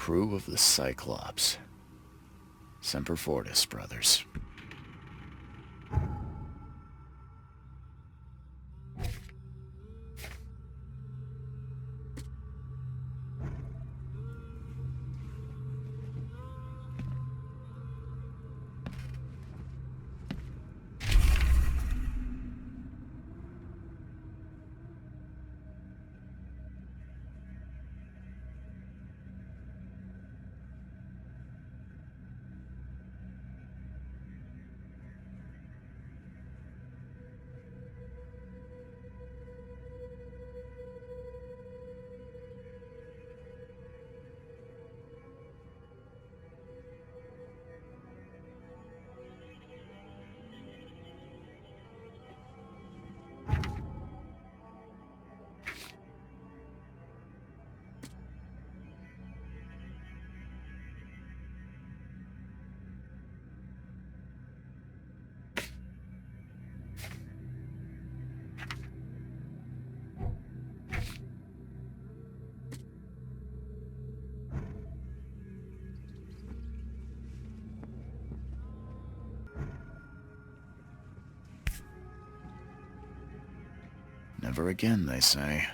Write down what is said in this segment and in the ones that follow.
crew of the Cyclops. Semper Fortis, brothers. Never again, they say.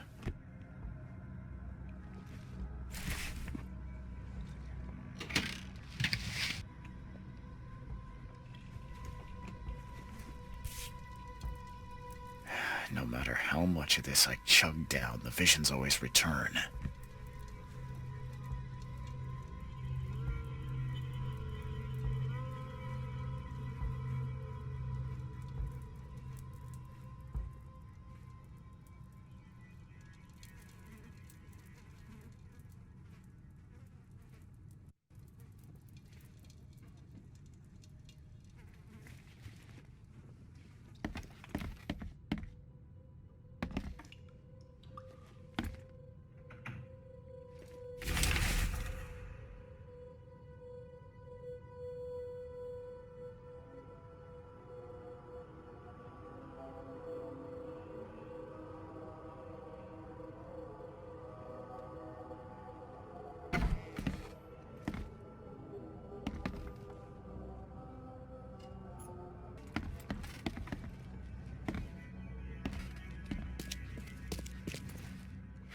No matter how much of this I chug down, the visions always return.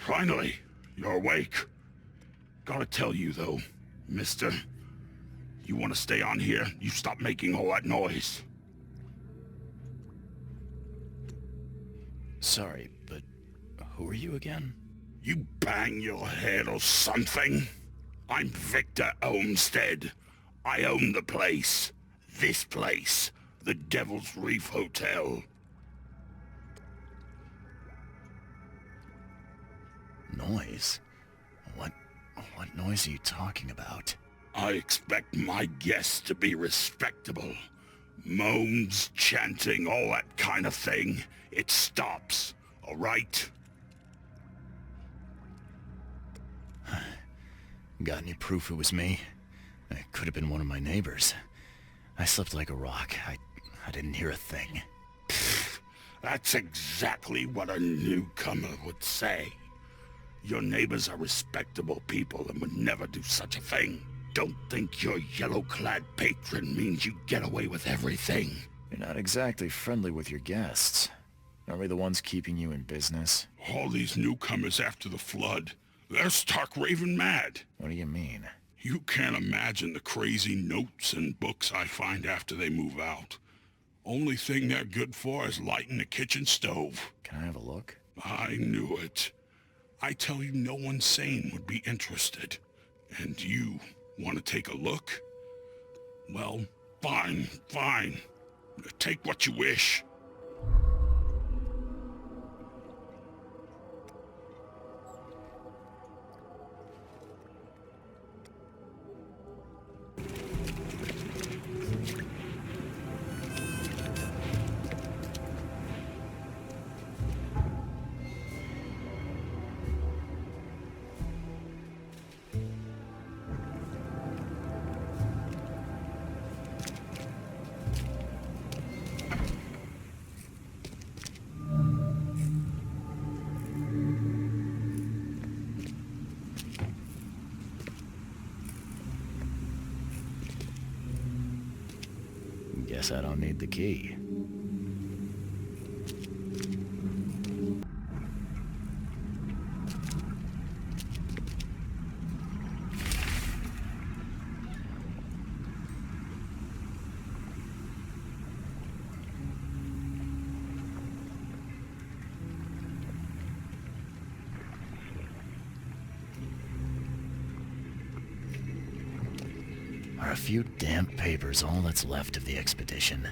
Finally, you're awake. Gotta tell you though, mister, you want to stay on here, you stop making all that noise. Sorry, but who are you again? You bang your head or something? I'm Victor Olmsted. I own the place. This place. The Devil's Reef Hotel. Noise? What noise are you talking about? I expect my guests to be respectable. Moans, chanting, all that kind of thing. It stops, all right? Got any proof it was me? It could have been one of my neighbors. I slept like a rock. I didn't hear a thing. That's exactly what a newcomer would say. Your neighbors are respectable people and would never do such a thing. Don't think your yellow-clad patron means you get away with everything. You're not exactly friendly with your guests. Aren't we the ones keeping you in business? All these newcomers after the flood, they're stark raving mad. What do you mean? You can't imagine the crazy notes and books I find after they move out. Only thing they're good for is lighting the kitchen stove. Can I have a look? I knew it. I tell you, no one sane would be interested. And you want to take a look? Well, fine. Take what you wish. Guess I don't need the key. Are a few damp papers all that's left of the expedition?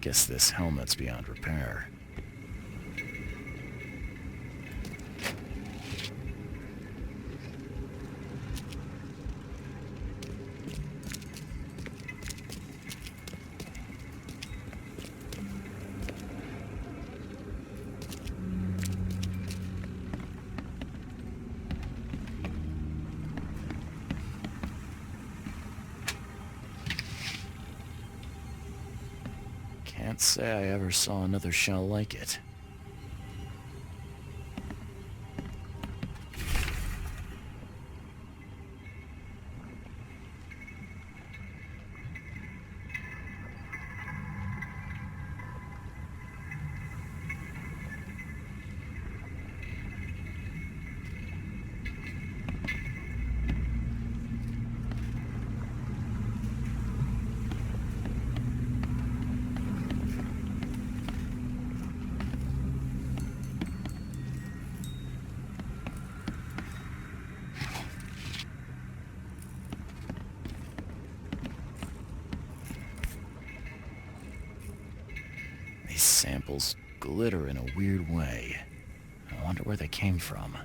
Guess this helmet's beyond repair. Can't say I ever saw another shell like it. These samples glitter in a weird way. I wonder where they came from.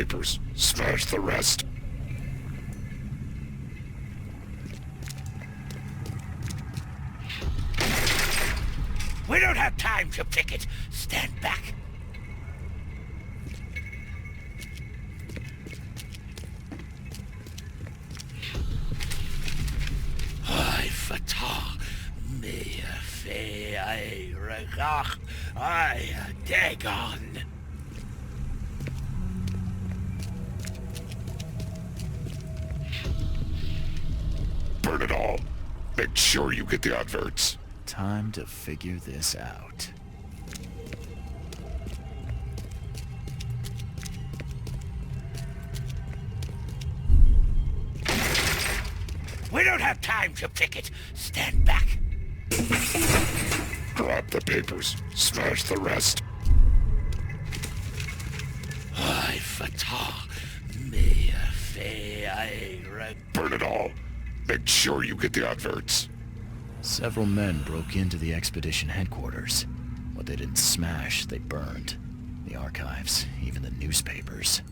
papers. Smash the rest. We don't have time to picket. Stand back. I fatah me fe I regach I dagon. Burn it all. Make sure you get the adverts. Time to figure this out. We don't have time to picket. Stand back. Grab the papers. Smash the rest. I fatah me fe I reg. Burn it all. Make sure you get the adverts. Several men broke into the expedition headquarters. What they didn't smash, they burned. The archives, even the newspapers.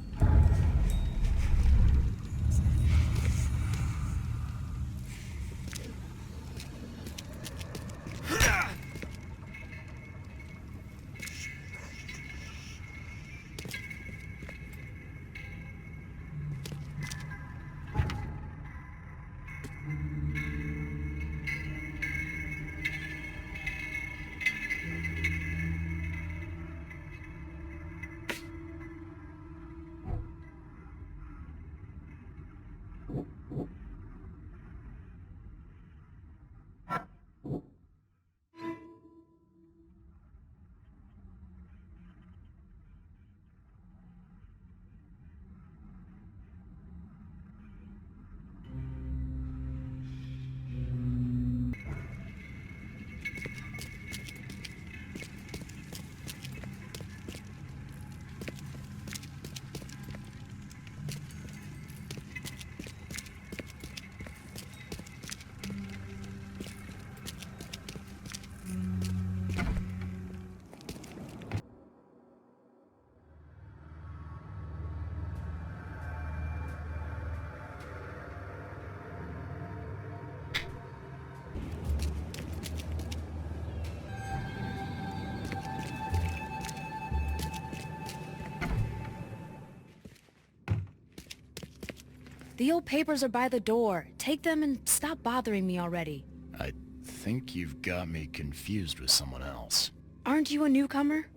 The old papers are by the door. Take them and stop bothering me already. I think you've got me confused with someone else. Aren't you a newcomer?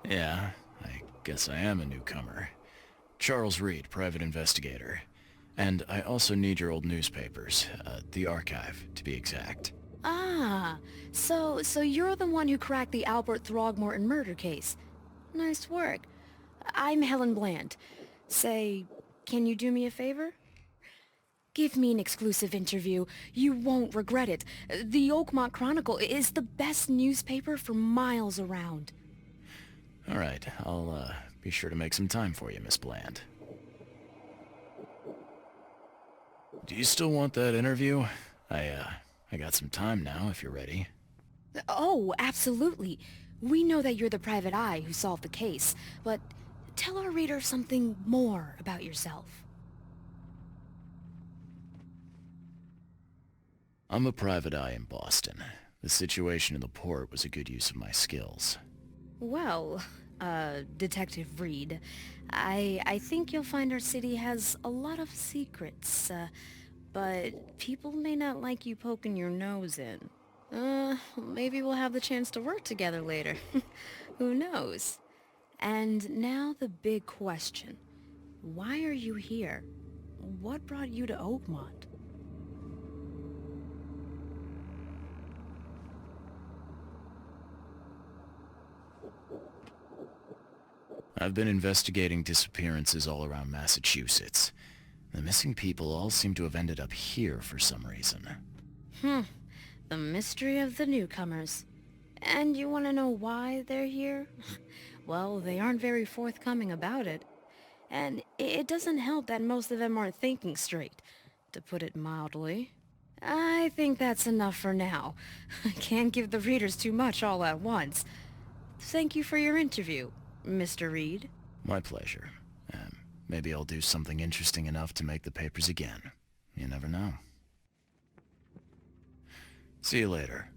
Yeah, I guess I am a newcomer. Charles Reed, private investigator. And I also need your old newspapers, the archive, to be exact. Ah, so you're the one who cracked the Albert Throgmorton murder case. Nice work. I'm Helen Bland. Say, can you do me a favor? Give me an exclusive interview. You won't regret it. The Oakmont Chronicle is the best newspaper for miles around. All right, I'll be sure to make some time for you, Miss Bland. Do you still want that interview? I got some time now, if you're ready. Oh, absolutely. We know that you're the private eye who solved the case, but tell our reader something more about yourself. I'm a private eye in Boston. The situation in the port was a good use of my skills. Well, Detective Reed, I think you'll find our city has a lot of secrets, but people may not like you poking your nose in. Maybe we'll have the chance to work together later. Who knows? And now the big question. Why are you here? What brought you to Oakmont? I've been investigating disappearances all around Massachusetts. The missing people all seem to have ended up here for some reason. The mystery of the newcomers. And you want to know why they're here? Well, they aren't very forthcoming about it. And it doesn't help that most of them aren't thinking straight, to put it mildly. I think that's enough for now. I can't give the readers too much all at once. Thank you for your interview, Mr. Reed. My pleasure. Maybe I'll do something interesting enough to make the papers again. You never know. See you later.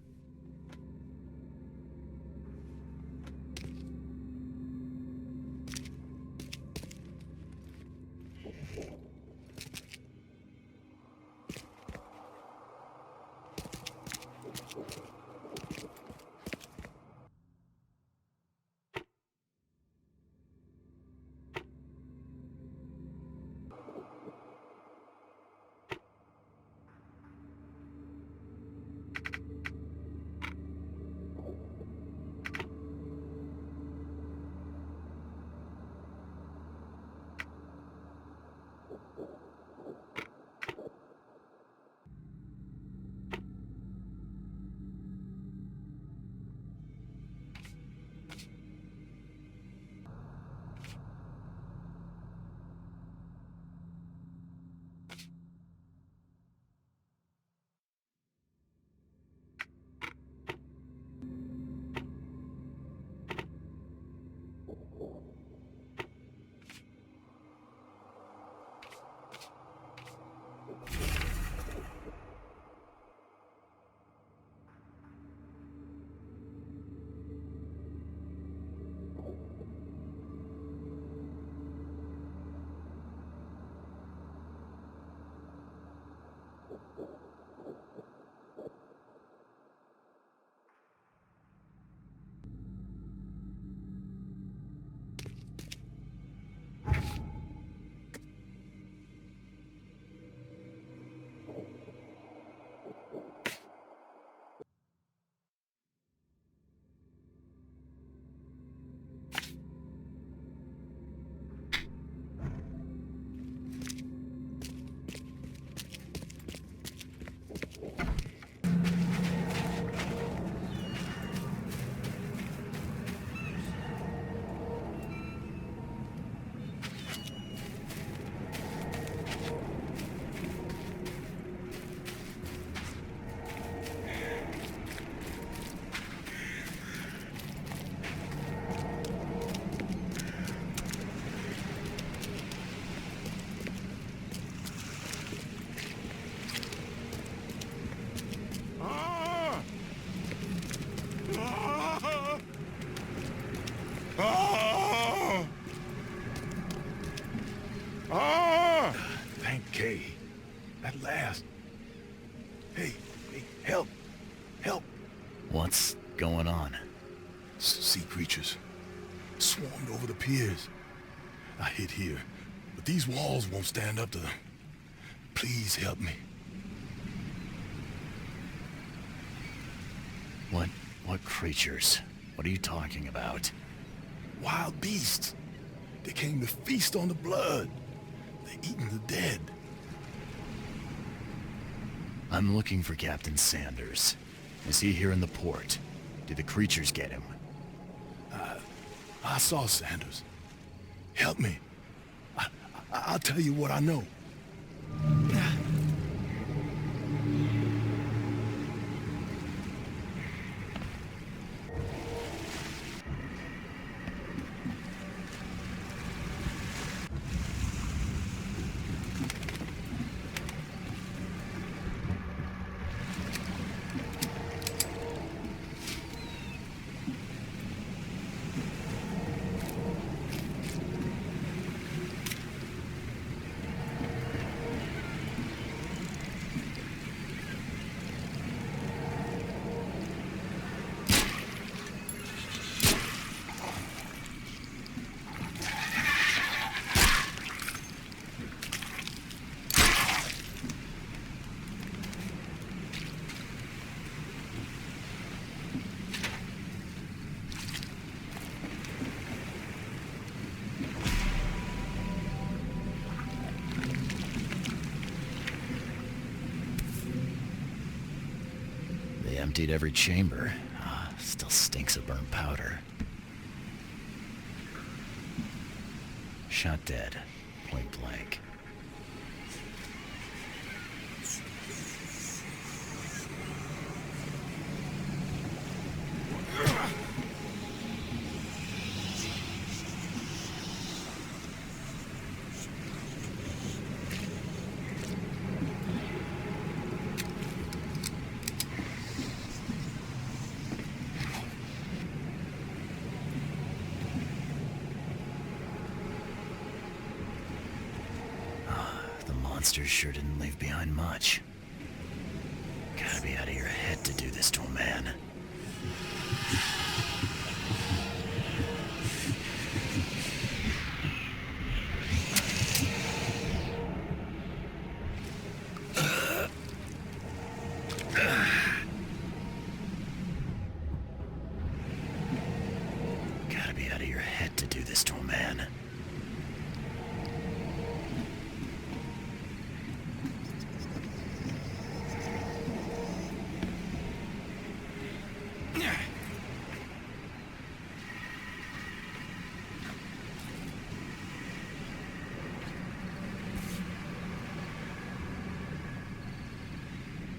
Thank Kay. At last. Hey, help. Help. What's going on? Sea creatures. Swarmed over the piers. I hid here, but these walls won't stand up to them. Please help me. What creatures? What are you talking about? Wild beasts. They came to feast on the blood. They're eating the dead. I'm looking for Captain Sanders. Is he here in the port? Did the creatures get him? I saw Sanders. Help me. I'll tell you what I know. Emptied every chamber. Still stinks of burnt powder. Shot dead. Point blank. monsters sure didn't leave behind much. Gotta be out of your head to do this to a man. Gotta be out of your head to do this to a man.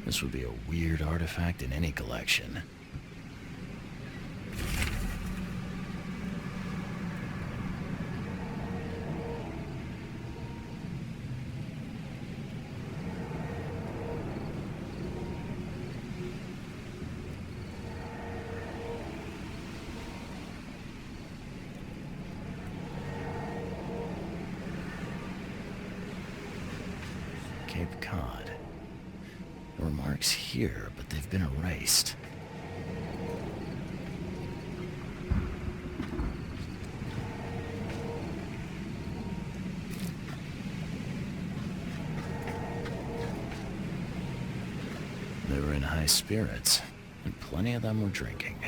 This would be a weird artifact in any collection. Cape Cod. There were marks here, but they've been erased. They were in high spirits, and plenty of them were drinking.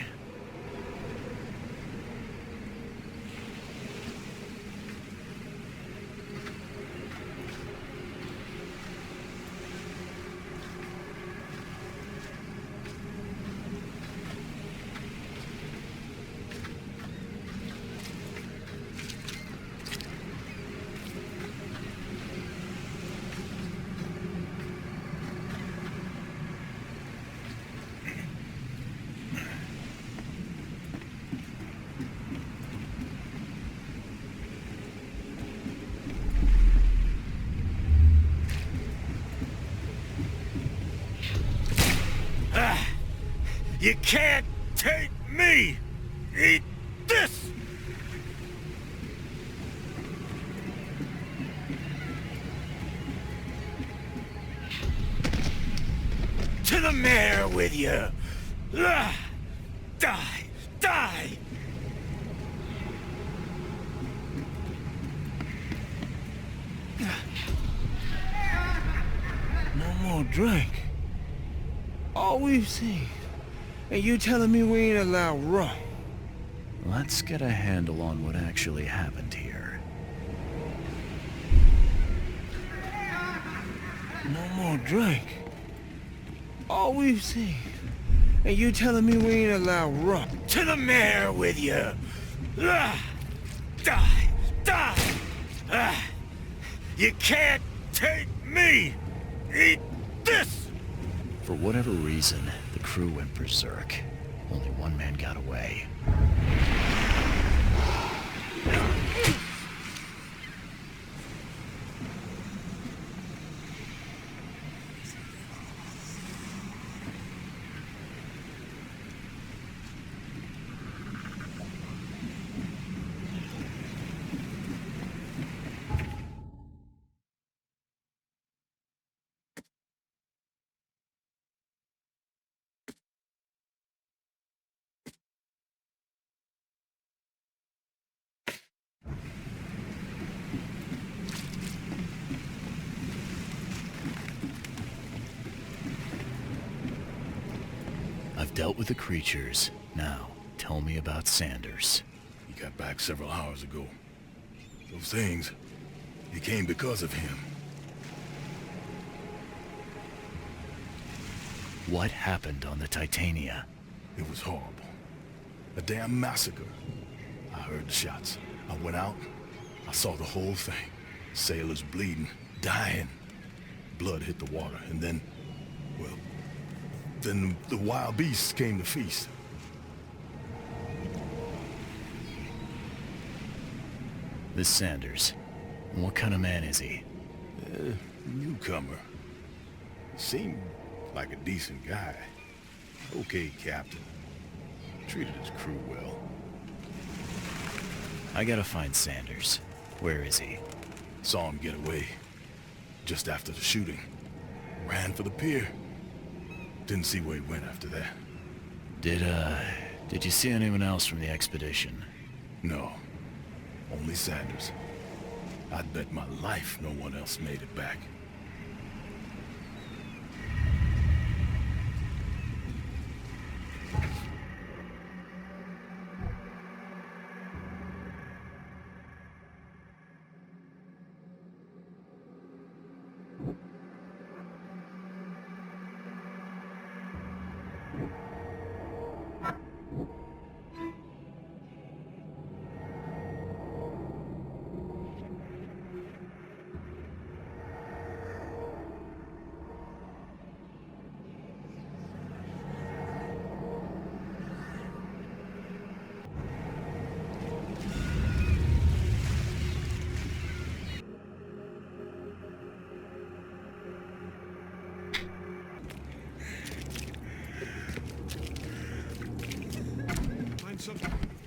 You can't take me! Eat this! To the mayor with you! Die! Die! No more drink. All we've seen. And you telling me we ain't allowed rum? Let's get a handle on what actually happened here. No more drink. All we've seen. And you telling me we ain't allowed rum? To the mayor with you! Die! You can't take me! Eat this! For whatever reason, the crew went berserk. Only one man got away. I've dealt with the creatures. Now, tell me about Sanders. He got back several hours ago. Those things, they came because of him. What happened on the Titania? It was horrible. A damn massacre. I heard the shots. I went out. I saw the whole thing. Sailors bleeding, dying. Blood hit the water, and then, well, then the wild beasts came to feast. This Sanders. What kind of man is he? Newcomer. Seemed like a decent guy. Okay, Captain. Treated his crew well. I gotta find Sanders. Where is he? Saw him get away. just after the shooting. Ran for the pier. Didn't see where he went after that. Did you see anyone else from the expedition? No. Only Sanders. I'd bet my life no one else made it back.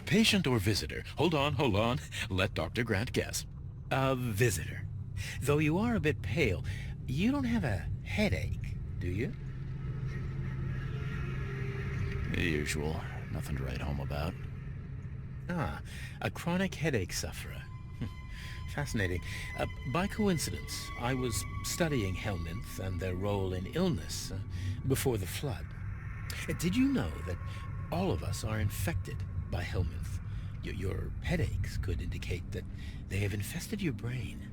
Patient or visitor? Hold on. Let Dr. Grant guess. A visitor. Though you are a bit pale, you don't have a headache, do you? The usual. Nothing to write home about. Ah, a chronic headache sufferer. Fascinating. By coincidence, I was studying Helminth and their role in illness before the flood. Did you know that all of us are infected by Helminth? Your headaches could indicate that they have infested your brain.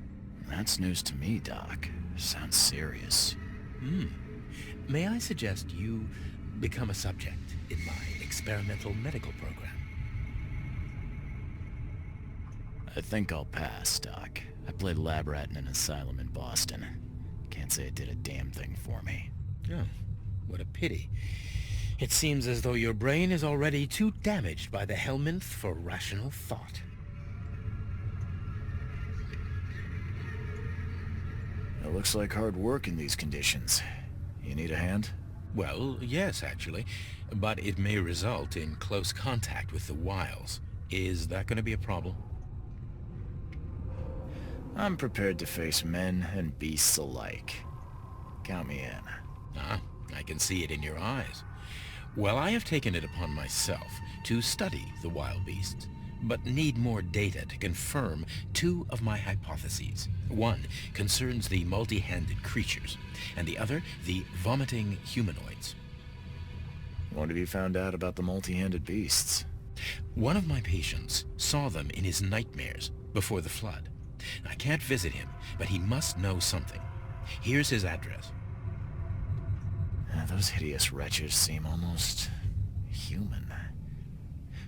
That's news to me, Doc. Sounds serious. May I suggest you become a subject in my experimental medical program? I think I'll pass, Doc. I played lab rat in an asylum in Boston. Can't say it did a damn thing for me. Oh, what a pity. It seems as though your brain is already too damaged by the Helminth for rational thought. It looks like hard work in these conditions. You need a hand? Well, yes, actually. But it may result in close contact with the wiles. Is that going to be a problem? I'm prepared to face men and beasts alike. Count me in. Ah, I can see it in your eyes. Well, I have taken it upon myself to study the wild beasts, but need more data to confirm two of my hypotheses. One concerns the multi-handed creatures, and the other the vomiting humanoids. What have you found out about the multi-handed beasts? One of my patients saw them in his nightmares before the flood. I can't visit him, but he must know something. Here's his address. Those hideous wretches seem almost human.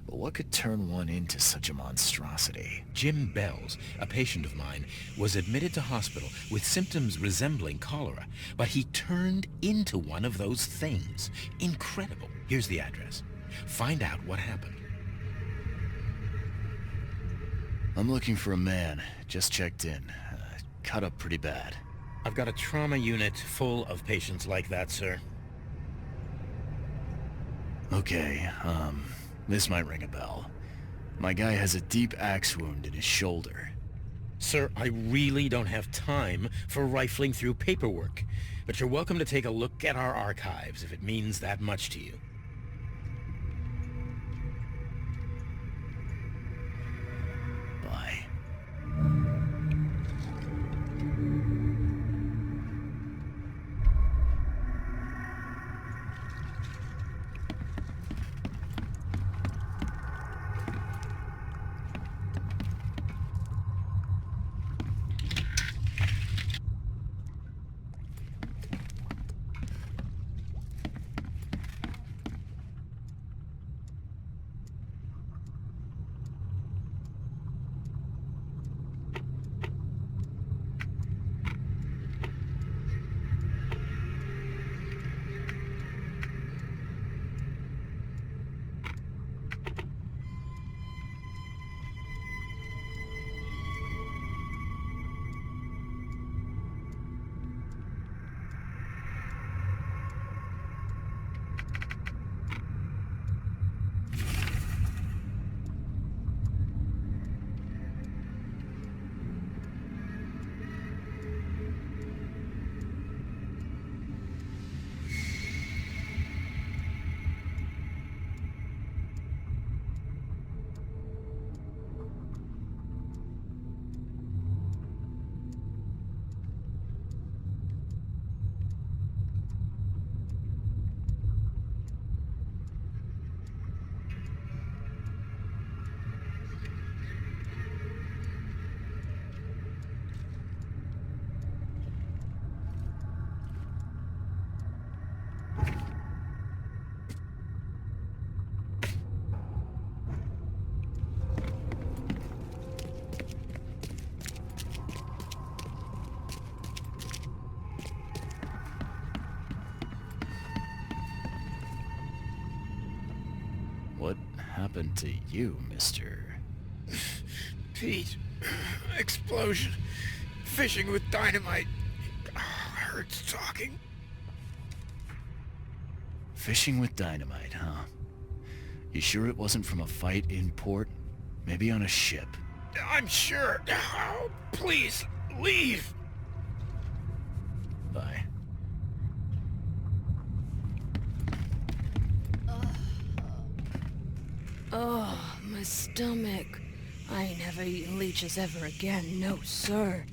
But what could turn one into such a monstrosity? Jim Bells, a patient of mine, was admitted to hospital with symptoms resembling cholera, but he turned into one of those things. Incredible. Here's the address. Find out what happened. I'm looking for a man. Just checked in. Cut up pretty bad. I've got a trauma unit full of patients like that, sir. Okay, this might ring a bell. My guy has a deep axe wound in his shoulder. Sir, I really don't have time for rifling through paperwork, but you're welcome to take a look at our archives if it means that much to you. Bye. happened to you, Mr.? Pete. Explosion. Fishing with dynamite. Hurts talking. Fishing with dynamite, huh? You sure it wasn't from a fight in port? Maybe on a ship? I'm sure. Oh, please, leave. Bye. Oh, my stomach. I ain't never eaten leeches ever again, no sir.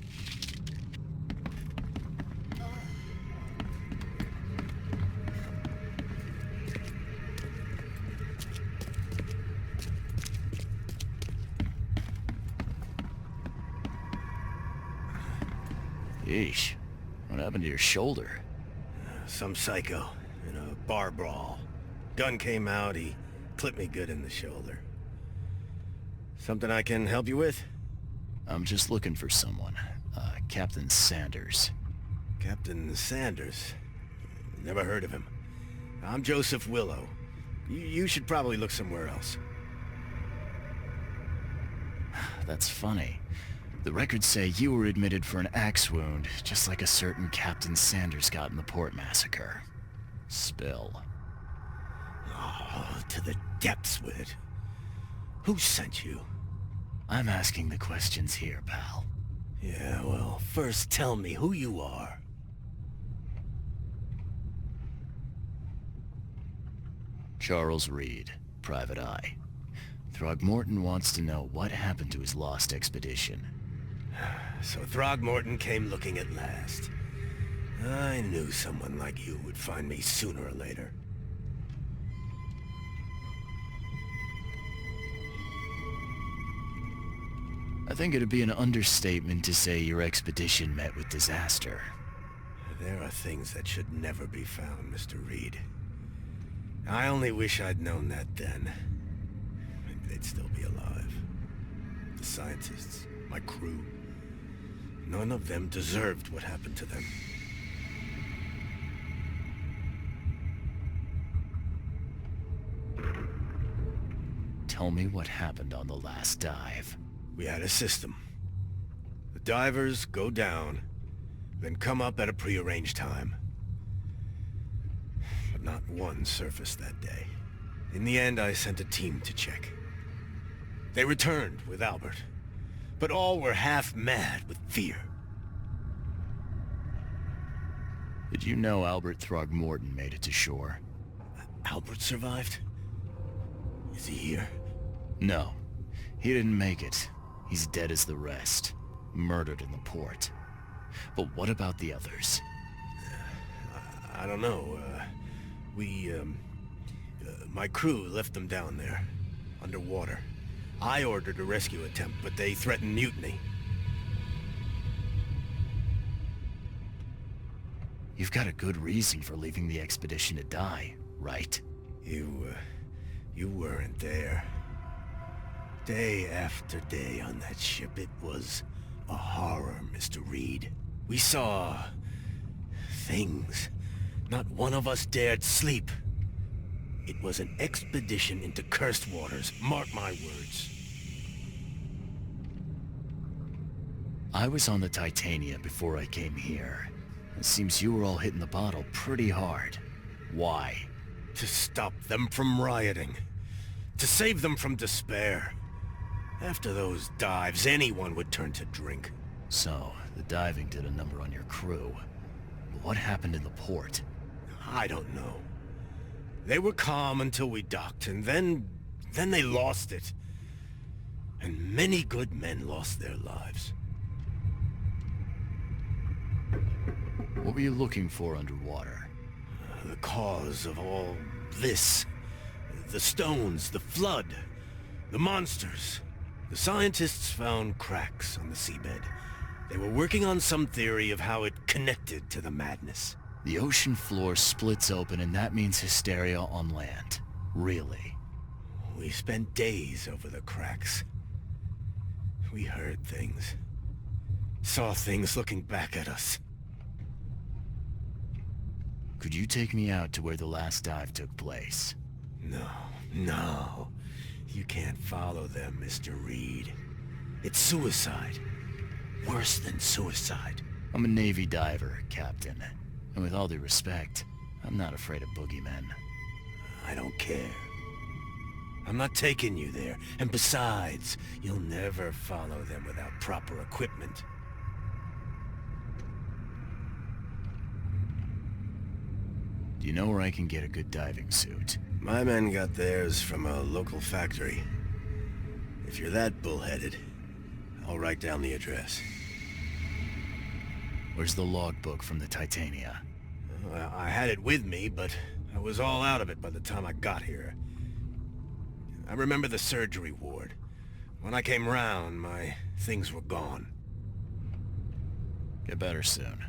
Yeesh. What happened to your shoulder? Some psycho in a bar brawl. Gun came out, he clipped me good in the shoulder. Something I can help you with? I'm just looking for someone. Captain Sanders. Captain Sanders? Never heard of him. I'm Joseph Willow. You should probably look somewhere else. That's funny. The records say you were admitted for an axe wound, just like a certain Captain Sanders got in the port massacre. Spill. Oh, to the depths with it. Who sent you? I'm asking the questions here, pal. Yeah, well, first tell me who you are. Charles Reed, Private Eye. Throgmorton wants to know what happened to his lost expedition. So Throgmorton came looking at last. I knew someone like you would find me sooner or later. I think it'd be an understatement to say your expedition met with disaster. There are things that should never be found, Mr. Reed. I only wish I'd known that then. They'd still be alive. The scientists, my crew. None of them deserved what happened to them. Tell me what happened on the last dive. We had a system. The divers go down, then come up at a prearranged time. But not one surfaced that day. In the end, I sent a team to check. They returned with Albert, but all were half mad with fear. Did you know Albert Throgmorton made it to shore? Albert survived? Is he here? No. He didn't make it. He's dead as the rest. Murdered in the port. But what about the others? I don't know. My crew left them down there, underwater. I ordered a rescue attempt, but they threatened mutiny. You've got a good reason for leaving the expedition to die, right? You weren't there. Day after day on that ship, it was a horror, Mr. Reed. We saw things. Not one of us dared sleep. It was an expedition into cursed waters, mark my words. I was on the Titania before I came here. It seems you were all hitting the bottle pretty hard. Why? To stop them from rioting. To save them from despair. After those dives, anyone would turn to drink. So, the diving did a number on your crew. But what happened in the port? I don't know. They were calm until we docked, and then they lost it. And many good men lost their lives. What were you looking for underwater? The cause of all this. The stones, the flood, the monsters. The scientists found cracks on the seabed. They were working on some theory of how it connected to the madness. The ocean floor splits open and that means hysteria on land. Really? We spent days over the cracks. We heard things. Saw things looking back at us. Could you take me out to where the last dive took place? No. You can't follow them, Mr. Reed. It's suicide. Worse than suicide. I'm a Navy diver, Captain. And with all due respect, I'm not afraid of boogeymen. I don't care. I'm not taking you there. And besides, you'll never follow them without proper equipment. Do you know where I can get a good diving suit? My men got theirs from a local factory. If you're that bullheaded, I'll write down the address. Where's the logbook from the Titania? I had it with me, but I was all out of it by the time I got here. I remember the surgery ward. When I came round, my things were gone. Get better soon.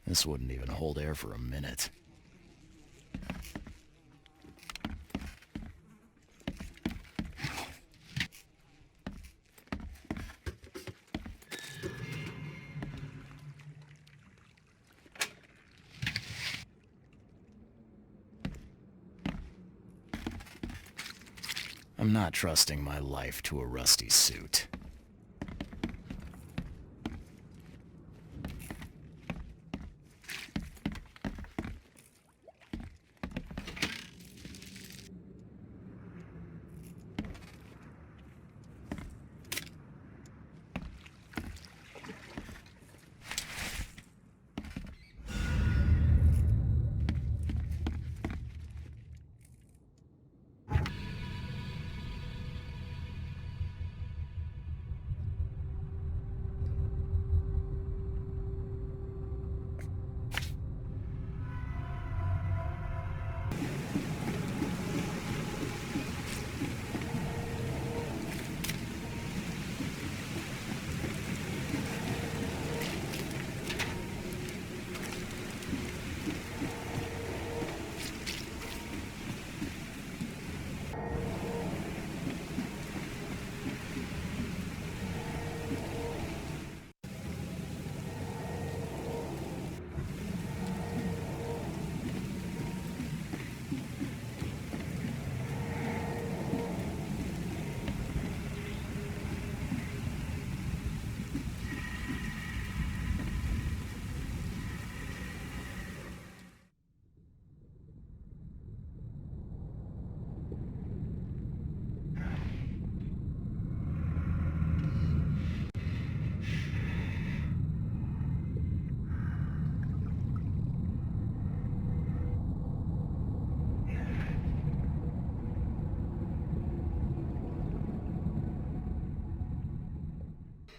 This wouldn't even hold air for a minute. I'm not trusting my life to a rusty suit.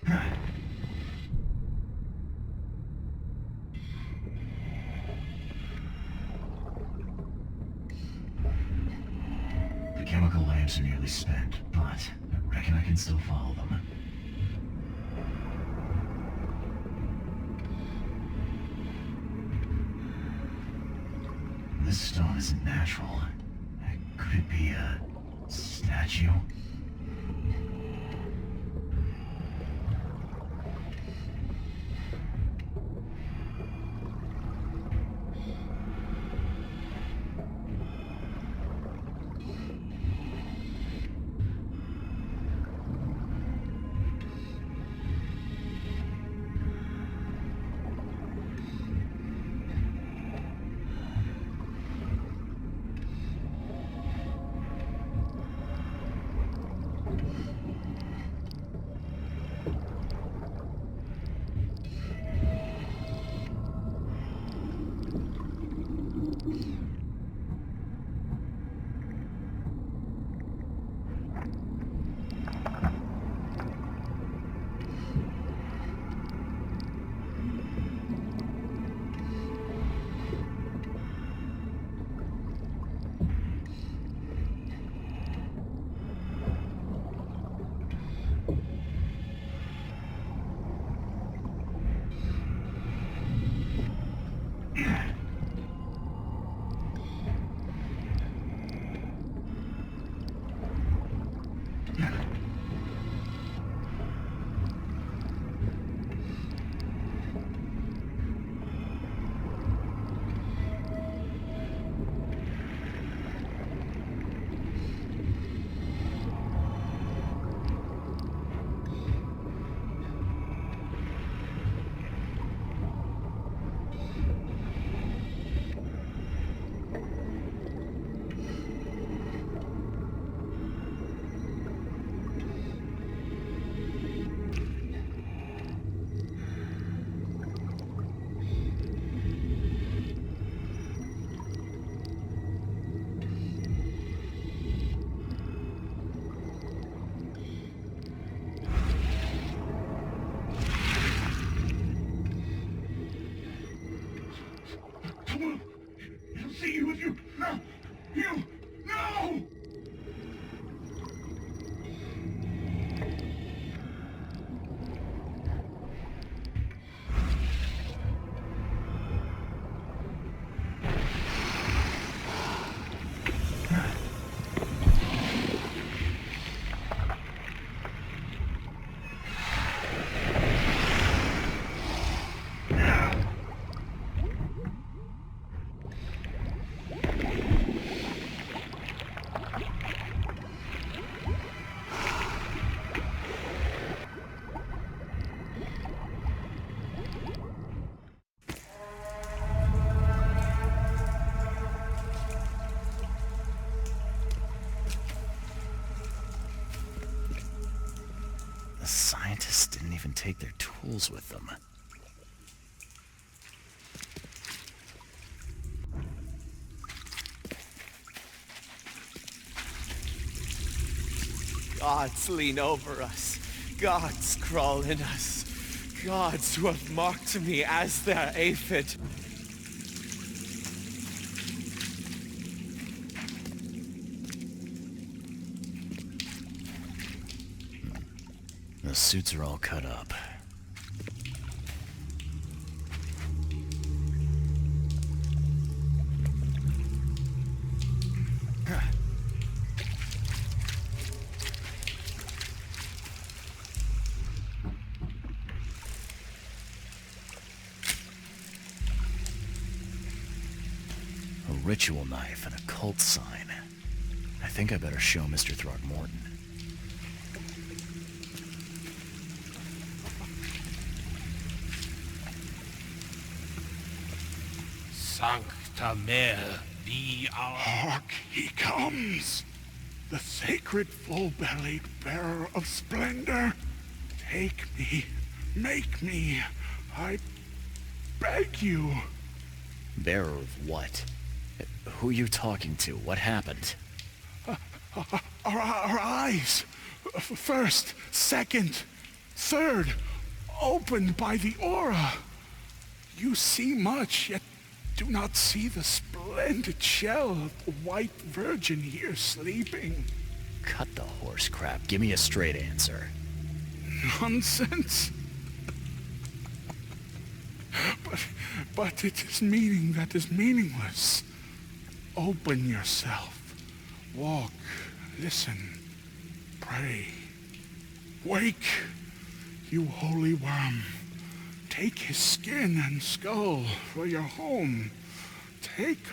The chemical lamps are nearly spent, but I reckon I can still follow them. This stone isn't natural. Could it be a statue? See you with you. No! You! No! The scientists didn't even take their tools with them. Gods lean over us. Gods crawl in us. Gods who have marked me as their aphid. The suits are all cut up. A ritual knife and a cult sign. I think I better show Mr. Throckmorton. Sancta Mare be our... Hark, he comes! The sacred full-bellied bearer of splendor! Take me, make me, I beg you. Bearer of what? Who are you talking to? What happened? Our eyes! First, second, Third, opened by the aura. You see much, yet do not see the splendid shell of the white virgin here sleeping. Cut the horse crap. Give me a straight answer. Nonsense. But it is meaning that is meaningless. Open yourself. Walk. Listen. Pray. Wake, you holy worm. Take his skin and skull for your home. Take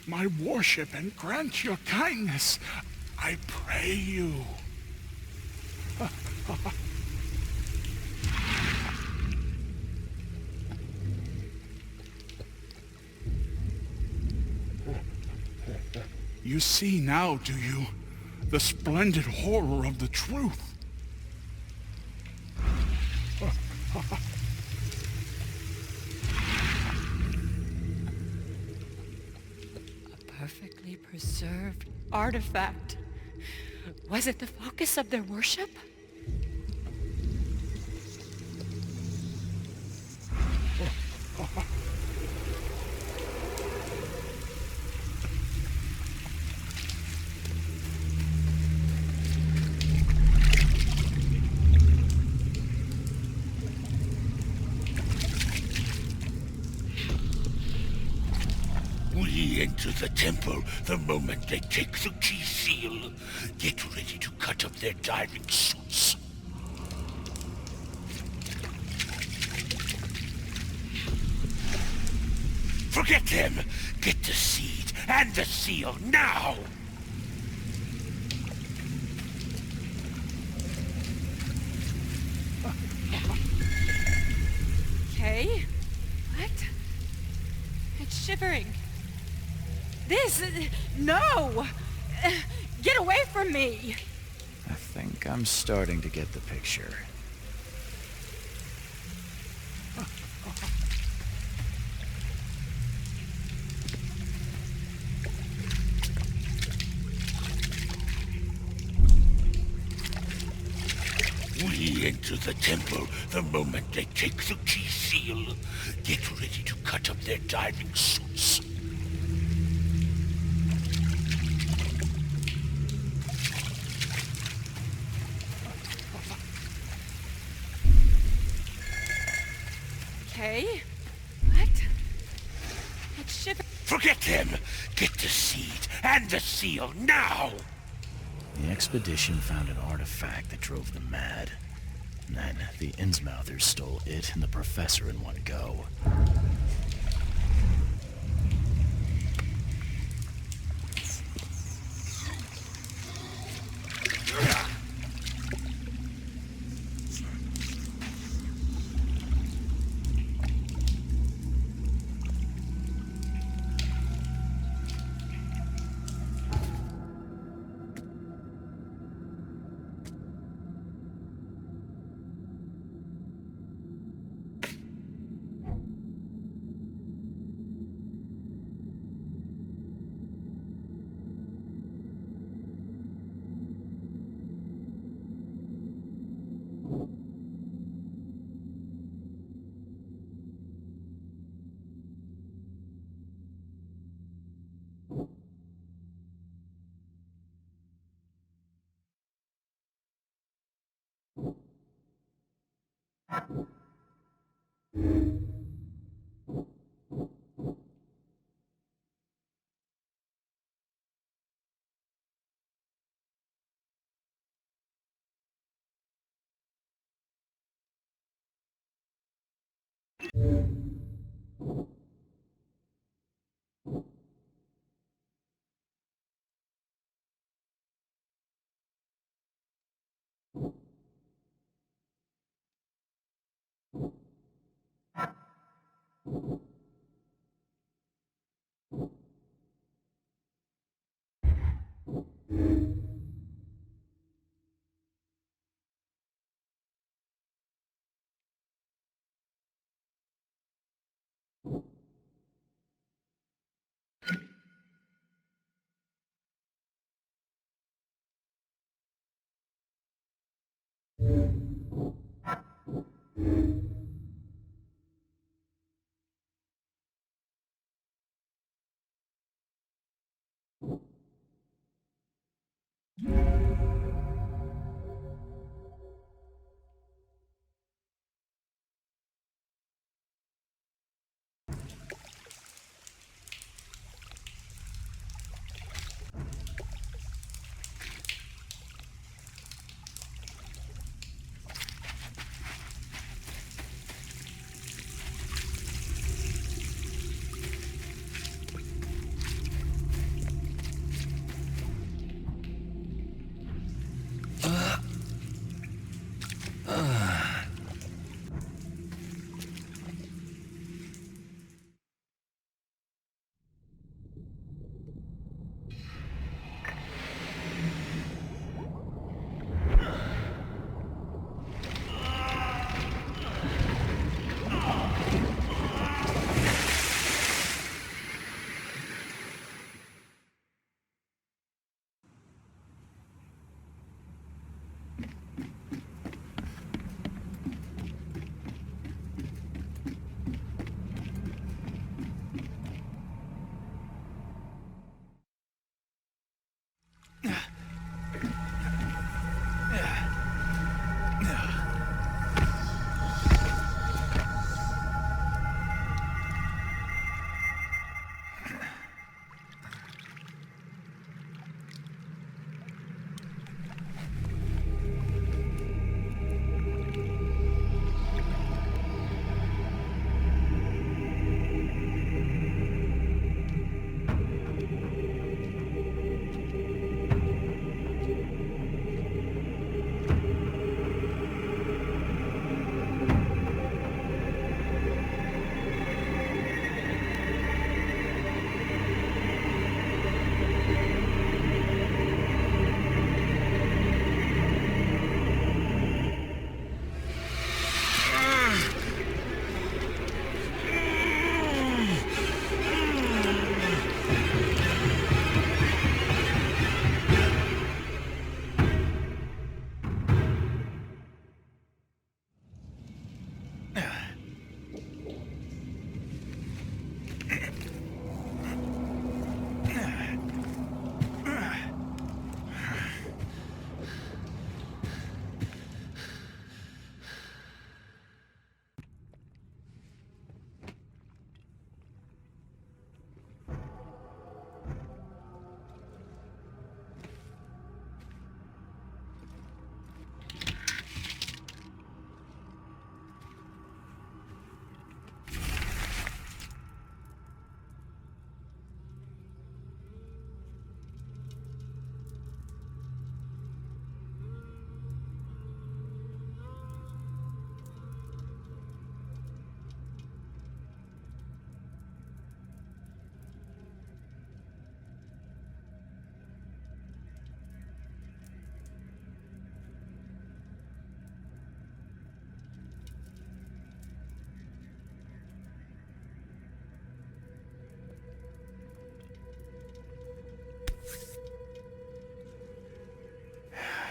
my worship and grant your kindness. I pray you. You see now, do you? The splendid horror of the truth. A perfectly preserved artifact. Was it the focus of their worship? We enter the temple the moment they take the key seal. Get ready to cut up their diving suits. Forget them! Get the seed and the seal now! Okay. What? It's shivering. This... No! Get away from me! I think I'm starting to get the picture. We enter the temple the moment they take the key seal. Get ready to cut up their diving suits. Okay. What? It's shivering. Forget them! Get the seed and the seal now! The expedition found an artifact that drove them mad. And then the Innsmouthers stole it and the professor in one go.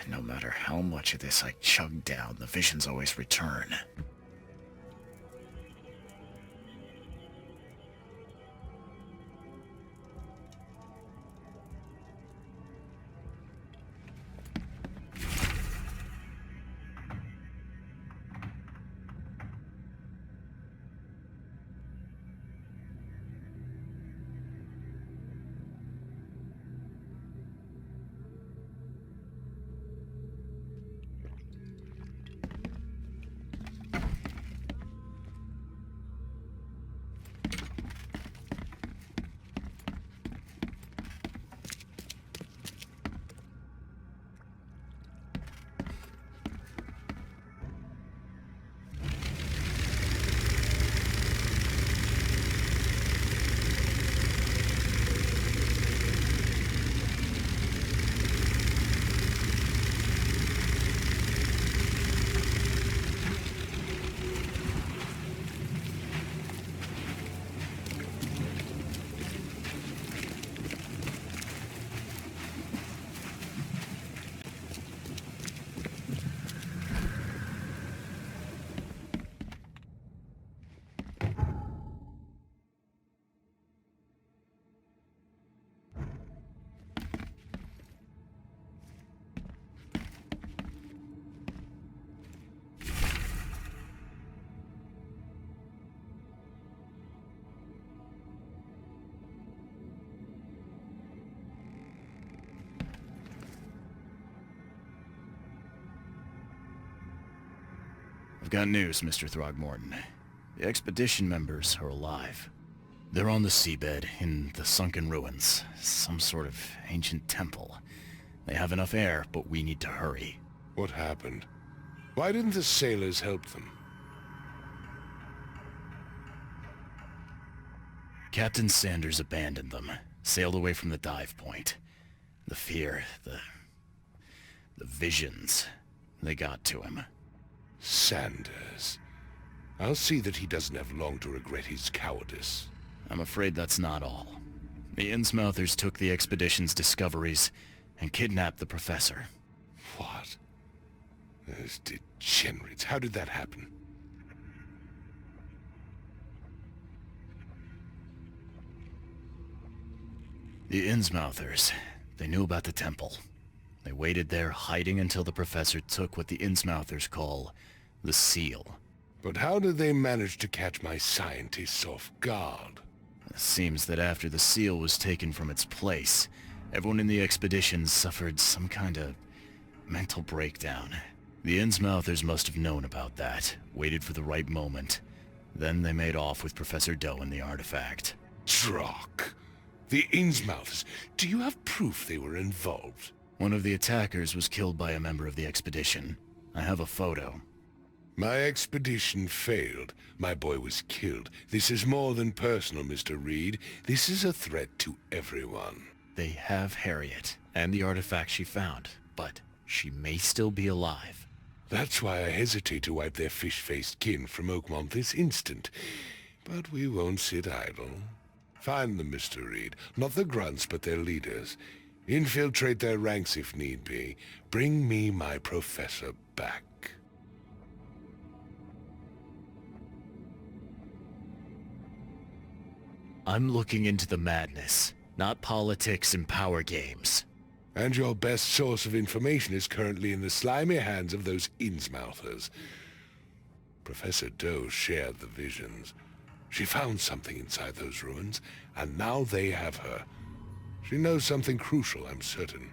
No matter how much of this I chug down, the visions always return. I've got news, Mr. Throgmorton. The expedition members are alive. They're on the seabed, in the sunken ruins. Some sort of ancient temple. They have enough air, but we need to hurry. What happened? Why didn't the sailors help them? Captain Sanders abandoned them, sailed away from the dive point. The fear, the visions, they got to him. Sanders. I'll see that he doesn't have long to regret his cowardice. I'm afraid that's not all. The Innsmouthers took the expedition's discoveries and kidnapped the professor. What? Those degenerates. How did that happen? The Innsmouthers. They knew about the temple. They waited there, hiding until the professor took what the Innsmouthers call the seal. But how did they manage to catch my scientists off guard? It seems that after the seal was taken from its place, everyone in the expedition suffered some kind of mental breakdown. The Innsmouthers must have known about that, waited for the right moment. Then they made off with Professor Doe and the artifact. Drock. The Innsmouthers. Do you have proof they were involved? One of the attackers was killed by a member of the expedition. I have a photo. My expedition failed. My boy was killed. This is more than personal, Mr. Reed. This is a threat to everyone. They have Harriet, and the artifact she found, but she may still be alive. That's why I hesitate to wipe their fish-faced kin from Oakmont this instant. But we won't sit idle. Find them, Mr. Reed. Not the grunts, but their leaders. Infiltrate their ranks if need be. Bring me my professor back. I'm looking into the madness, not politics and power games. And your best source of information is currently in the slimy hands of those Innsmouthers. Professor Doe shared the visions. She found something inside those ruins, and now they have her. She knows something crucial, I'm certain.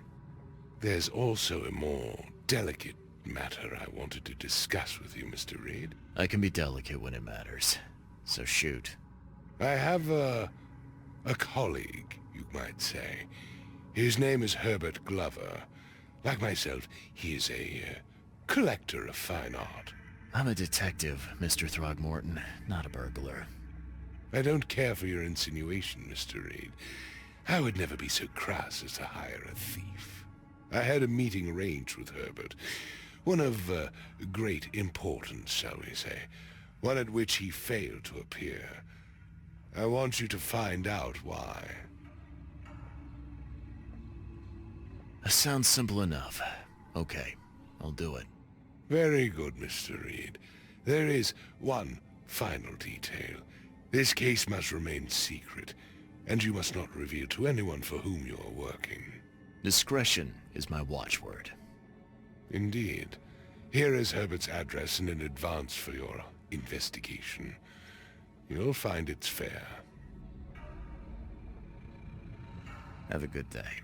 There's also a more delicate matter I wanted to discuss with you, Mr. Reed. I can be delicate when it matters, so shoot. I have a colleague, you might say. His name is Herbert Glover. Like myself, he is a collector of fine art. I'm a detective, Mr. Throgmorton, not a burglar. I don't care for your insinuation, Mr. Reed. I would never be so crass as to hire a thief. I had a meeting arranged with Herbert. One of great importance, shall we say. One at which he failed to appear. I want you to find out why. Sounds simple enough. Okay, I'll do it. Very good, Mr. Reed. There is one final detail. This case must remain secret, and you must not reveal to anyone for whom you are working. Discretion is my watchword. Indeed. Here is Herbert's address and an advance for your investigation. You'll find it's fair. Have a good day.